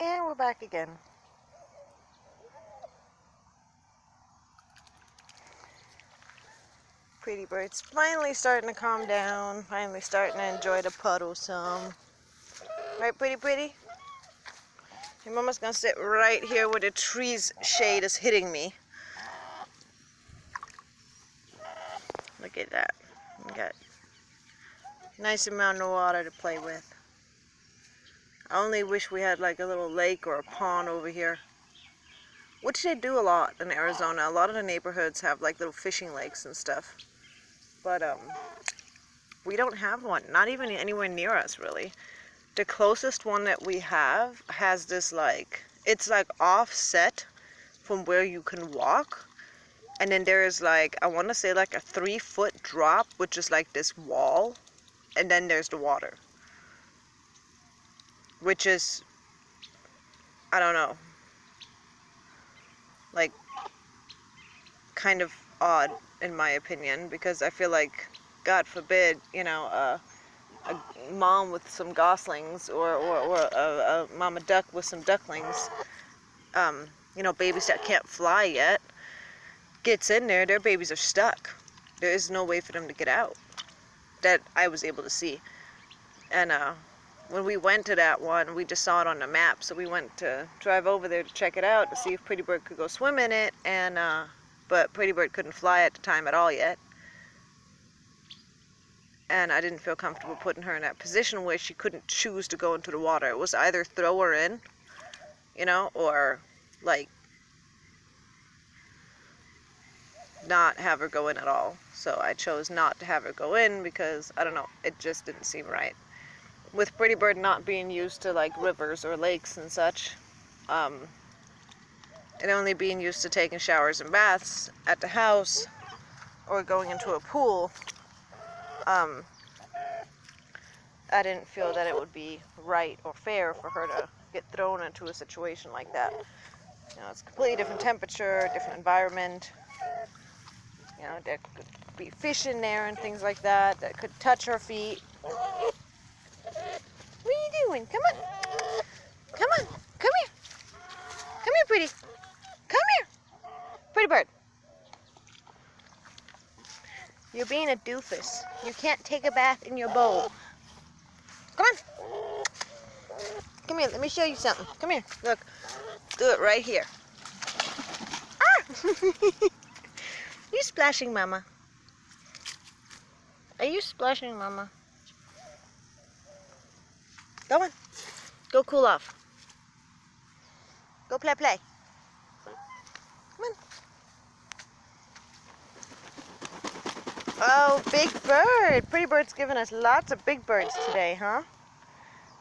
And we're back again. Pretty bird's finally starting to calm down, finally starting to enjoy the puddle some. Right, pretty? Your mama's gonna sit right here where the tree's shade is hitting me. Look at that. We got a nice amount of water to play with. I only wish we had like a little lake or a pond over here, which they do a lot in Arizona. A lot of the neighborhoods have like little fishing lakes and stuff, but we don't have one, not even anywhere near us really. The closest one that we have has this like, it's like offset from where you can walk, and then there is like, I want to say like a 3-foot drop, which is like this wall, and then there's the water, which is, I don't know, like kind of odd in my opinion, because I feel like, God forbid, you know, a mom with some goslings or a mama duck with some ducklings, you know, babies that can't fly yet, gets in there, their babies are stuck. There is no way for them to get out that I was able to see. And when we went to that one, we just saw it on the map, so we went to drive over there to check it out to see if Pretty Bird could go swim in it, and but Pretty Bird couldn't fly at the time at all yet. And I didn't feel comfortable putting her in that position where she couldn't choose to go into the water. It was either throw her in, you know, or like not have her go in at all. So I chose not to have her go in because, I don't know, it just didn't seem right. With Pretty Bird not being used to like rivers or lakes and such, and only being used to taking showers and baths at the house or going into a pool, I didn't feel that it would be right or fair for her to get thrown into a situation like that. You know, it's a completely different temperature, different environment. You know, there could be fish in there and things like that that could touch her feet. What are you doing? Come on. Come on. Come here. Come here, Pretty. Come here. Pretty Bird. You're being a doofus. You can't take a bath in your bowl. Come on. Come here. Let me show you something. Come here. Look. Do it right here. Ah! You splashing, Mama? Are you splashing, Mama? Go on. Go cool off. Go play. Come on. Oh, Big Bird. Pretty Bird's giving us lots of big birds today, huh?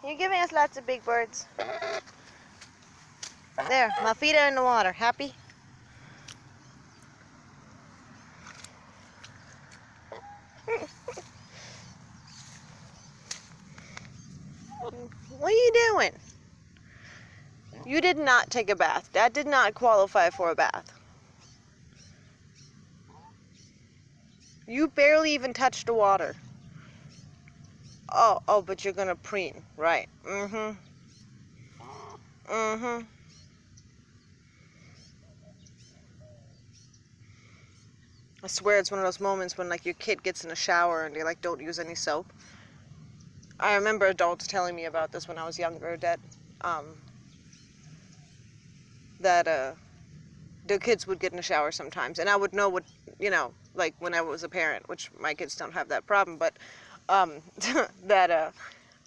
You're giving us lots of big birds. There, my feet are in the water. Happy? What are you doing? You did not take a bath. That did not qualify for a bath. You barely even touched the water. Oh, but you're gonna preen, right? I swear it's one of those moments when like your kid gets in a shower and they like don't use any soap. I remember adults telling me about this when I was younger, that their kids would get in the shower sometimes, and I would know what, you know, like when I was a parent, which my kids don't have that problem, but that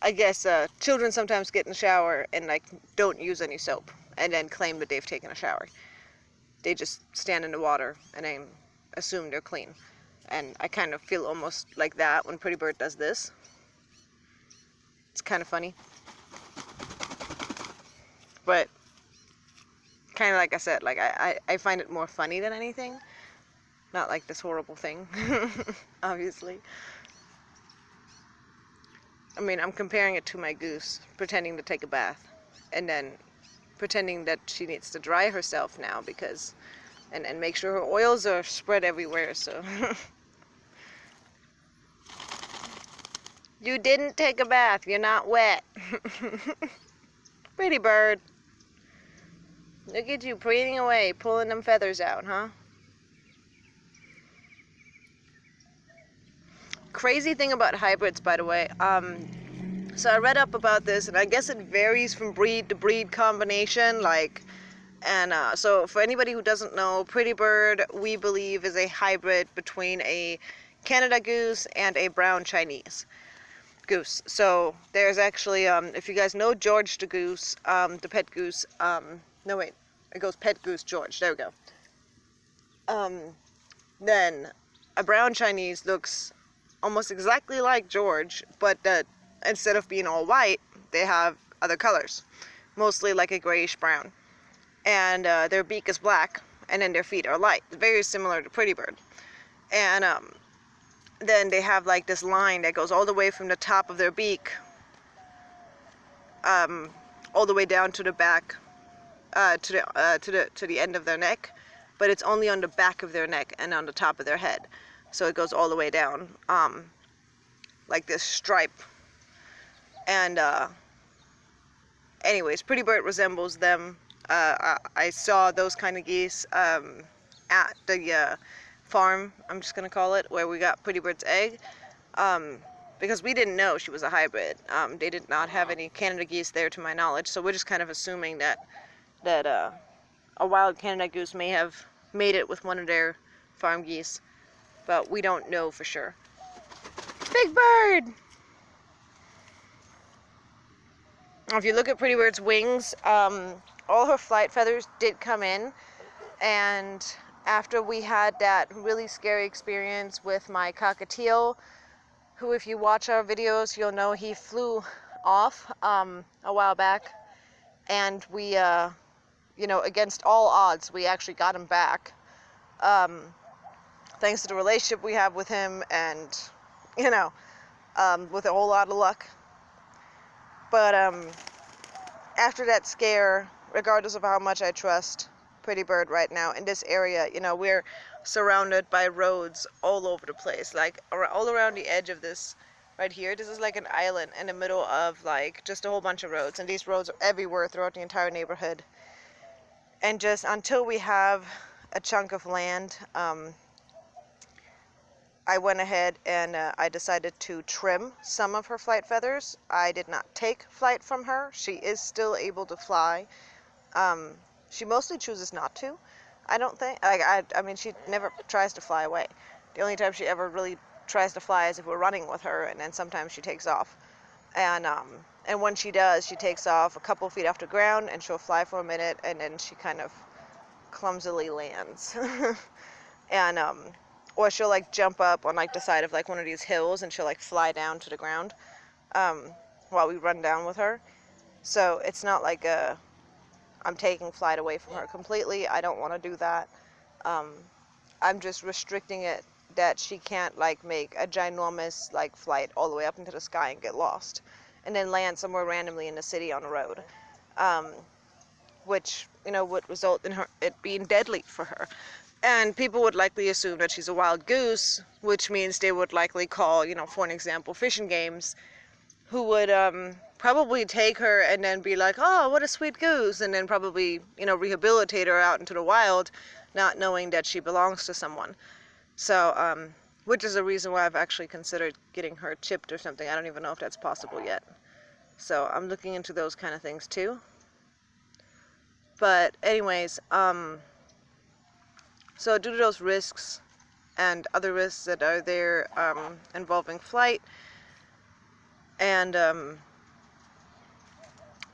I guess children sometimes get in the shower and like don't use any soap and then claim that they've taken a shower. They just stand in the water and then assume they're clean. And I kind of feel almost like that when Pretty Bird does this. It's kind of funny. But kind of like I said, like I find it more funny than anything. Not like this horrible thing, obviously. I mean, I'm comparing it to my goose pretending to take a bath and then pretending that she needs to dry herself now because, and make sure her oils are spread everywhere, so. You didn't take a bath. You're not wet. Pretty Bird. Look at you preening away, pulling them feathers out, huh? Crazy thing about hybrids, by the way. So I read up about this, and I guess it varies from breed to breed combination. So for anybody who doesn't know, Pretty Bird, we believe, is a hybrid between a Canada Goose and a brown Chinese goose. So there's actually, if you guys know George the goose, the pet goose, no wait, it goes pet goose George, there we go. Then a brown Chinese looks almost exactly like George, but instead of being all white, they have other colors, mostly like a grayish brown. And their beak is black, and then their feet are light, very similar to Pretty Bird. And then they have like this line that goes all the way from the top of their beak all the way down to the back, to the end of their neck, but it's only on the back of their neck and on the top of their head. So it goes all the way down, like this stripe. And anyways, Pretty Bird resembles them. I saw those kind of geese at the farm, I'm just gonna call it, where we got Pretty Bird's egg, because we didn't know she was a hybrid. They did not have any Canada geese there to my knowledge, so we're just kind of assuming that a wild Canada goose may have made it with one of their farm geese, but we don't know for sure. Big Bird! If you look at Pretty Bird's wings, all her flight feathers did come in, and after we had that really scary experience with my cockatiel, who, if you watch our videos, you'll know he flew off a while back, and we, against all odds, we actually got him back, thanks to the relationship we have with him, and, with a whole lot of luck. But after that scare, regardless of how much I trust Pretty Bird right now in this area, we're surrounded by roads all over the place, like all around the edge of this right here. This is like an island in the middle of like just a whole bunch of roads, and these roads are everywhere throughout the entire neighborhood. And just until we have a chunk of land, I went ahead and I decided to trim some of her flight feathers. I did not take flight from her. She is still able to fly. She mostly chooses not to. I don't think. I mean, she never tries to fly away. The only time she ever really tries to fly is if we're running with her, and then sometimes she takes off. And when she does, she takes off a couple feet off the ground, and she'll fly for a minute, and then she kind of clumsily lands. And or she'll like jump up on like the side of like one of these hills, and she'll like fly down to the ground while we run down with her. So it's not like I'm taking flight away from her completely. I don't want to do that. I'm just restricting it that she can't like make a ginormous like flight all the way up into the sky and get lost and then land somewhere randomly in the city on a road, which would result in it being deadly for her. And people would likely assume that she's a wild goose, which means they would likely call, for an example, Fish and Games, who would probably take her and then be like, oh, what a sweet goose, and then probably, rehabilitate her out into the wild, not knowing that she belongs to someone. So, which is a reason why I've actually considered getting her chipped or something. I don't even know if that's possible yet. So I'm looking into those kind of things too. But anyways, so due to those risks and other risks that are there involving flight, and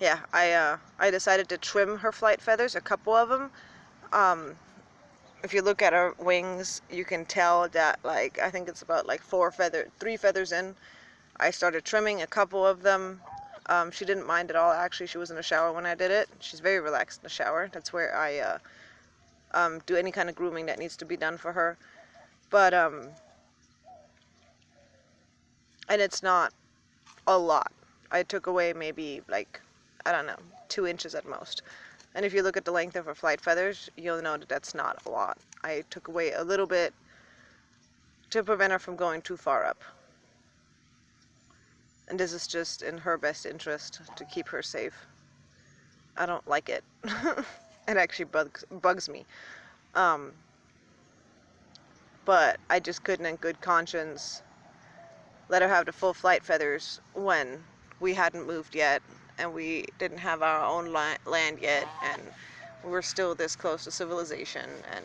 yeah, I decided to trim her flight feathers, a couple of them. If you look at her wings, you can tell that like I think it's about like 3 feathers in. I started trimming a couple of them. She didn't mind at all. Actually, she was in the shower when I did it. She's very relaxed in the shower. That's where I do any kind of grooming that needs to be done for her. But and it's not a lot. I took away maybe like, I don't know, 2 inches at most. And if you look at the length of her flight feathers, you'll know that that's not a lot. I took away a little bit to prevent her from going too far up. And this is just in her best interest to keep her safe. I don't like it. It actually bugs me. But I just couldn't in good conscience let her have the full flight feathers when we hadn't moved yet and we didn't have our own land yet, and we were still this close to civilization. And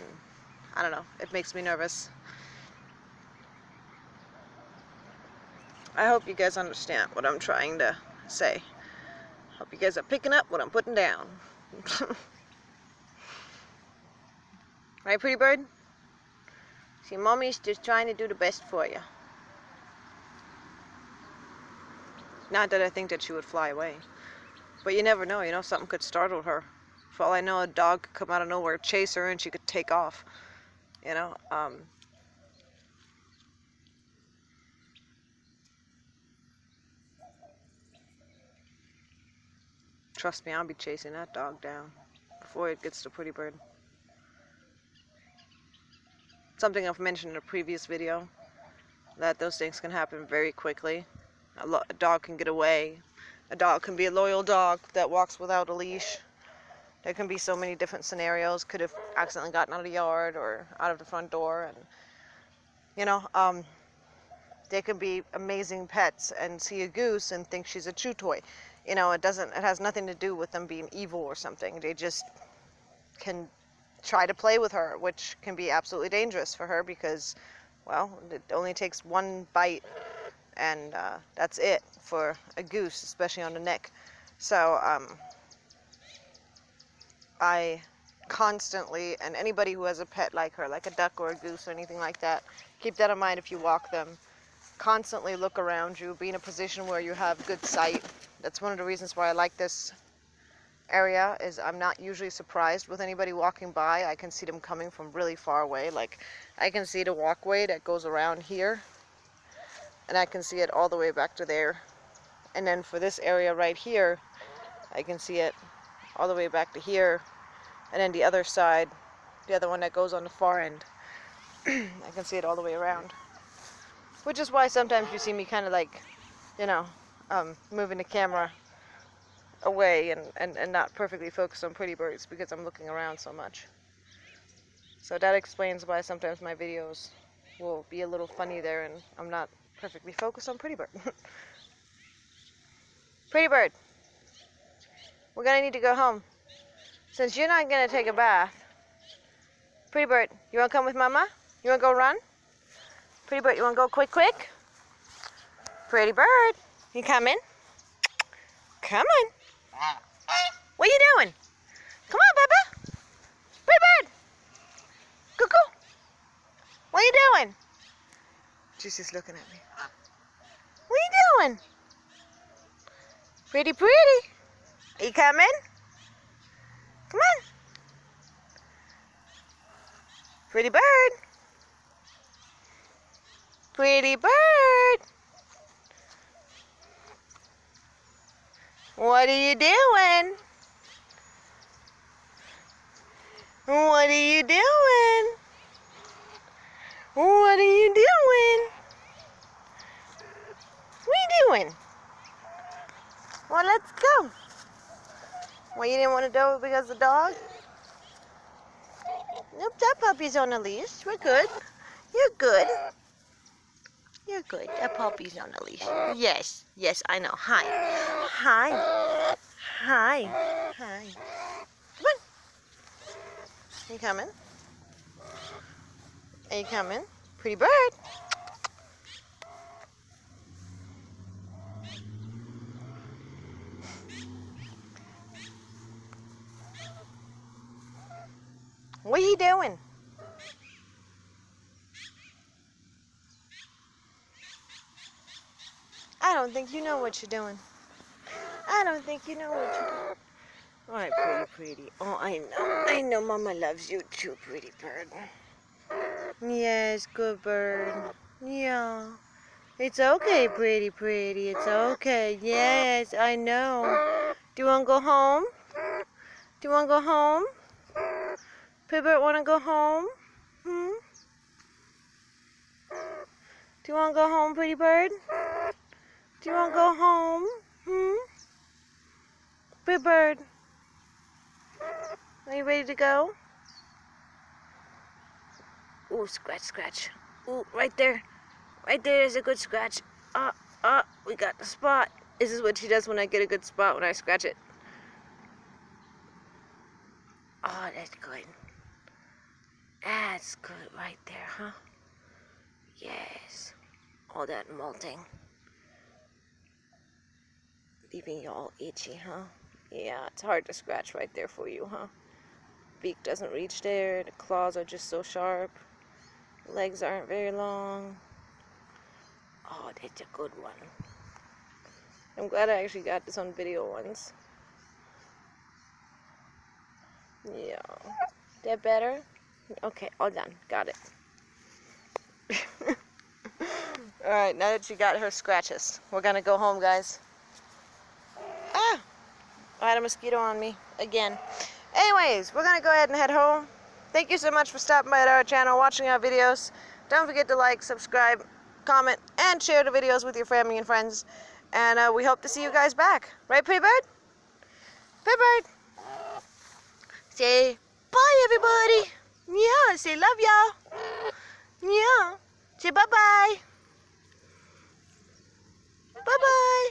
I don't know, it makes me nervous. I hope you guys understand what I'm trying to say. Hope you guys are picking up what I'm putting down. Right, pretty bird? See, mommy's just trying to do the best for you. Not that I think that she would fly away. But you never know, something could startle her. For all I know, a dog could come out of nowhere, chase her, and she could take off. Trust me, I'll be chasing that dog down before it gets to pretty bird. Something I've mentioned in a previous video, that those things can happen very quickly. A dog can get away. A dog can be a loyal dog that walks without a leash. There can be so many different scenarios. Could have accidentally gotten out of the yard or out of the front door, and they could be amazing pets and see a goose and think she's a chew toy. It has nothing to do with them being evil or something. They just can try to play with her, which can be absolutely dangerous for her because, well, it only takes one bite, and that's it for a goose, especially on the neck. So I constantly, and anybody who has a pet like her, like a duck or a goose or anything like that, keep that in mind if you walk them. Constantly look around you, be in a position where you have good sight. That's one of the reasons why I like this area, is I'm not usually surprised with anybody walking by. I can see them coming from really far away. Like, I can see the walkway that goes around here, and I can see it all the way back to there. And then for this area right here, I can see it all the way back to here, and then the other side, the other one that goes on the far end, I can see it all the way around. Which is why sometimes you see me kind of like, moving the camera away and not perfectly focused on pretty birds, because I'm looking around so much. So that explains why sometimes my videos will be a little funny there and I'm not perfectly focused on pretty bird. Pretty bird, we're gonna need to go home. Since you're not gonna take a bath, pretty bird, you wanna come with mama? You wanna go run? Pretty bird, you wanna go quick? Pretty bird, you coming? Come on. What are you doing? Come on, Peppa. Pretty bird. Cuckoo. What are you doing? She's just looking at me. What are you doing? Pretty. Are you coming? Come on. Pretty bird. Pretty bird. What are you doing? What are you doing? What are you doing? What are you doing? Well, let's go. Well, you didn't want to do it because of the dog? Nope, that puppy's on a leash. We're good. You're good. You're good. That puppy's on a leash. Yes, I know. Hi. Come on. You coming? Are you coming? Pretty bird. What are you doing? I don't think you know what you're doing. I don't think you know what you're doing. All right, pretty. Oh, I know Mama loves you too, pretty bird. Yes, good bird. Yeah. It's okay, pretty. It's okay. Yes, I know. Do you want to go home? Do you want to go home? Pretty bird, want to go home? Do you want to go home, pretty bird? Do you want to go home? Pretty bird. Are you ready to go? Ooh, scratch, scratch. Ooh, right there. Right there is a good scratch. We got the spot. This is what she does when I get a good spot, when I scratch it. Oh, that's good. That's good right there, huh? Yes. All that molting. Leaving you all itchy, huh? Yeah, it's hard to scratch right there for you, huh? Beak doesn't reach there. The claws are just so sharp. Legs aren't very long. Oh, that's a good one. I'm glad I actually got this on video once. Yeah. That better? Okay, all done. Got it. Alright, now that she got her scratches, we're gonna go home, guys. Ah! I had a mosquito on me again. Anyways, we're gonna go ahead and head home. Thank you so much for stopping by at our channel, watching our videos. Don't forget to like, subscribe, comment, and share the videos with your family and friends. And we hope to see you guys back. Right, Pretty Bird? Pretty Bird? Say bye, everybody. Yeah, say love y'all. Yeah. Say bye-bye. Bye-bye.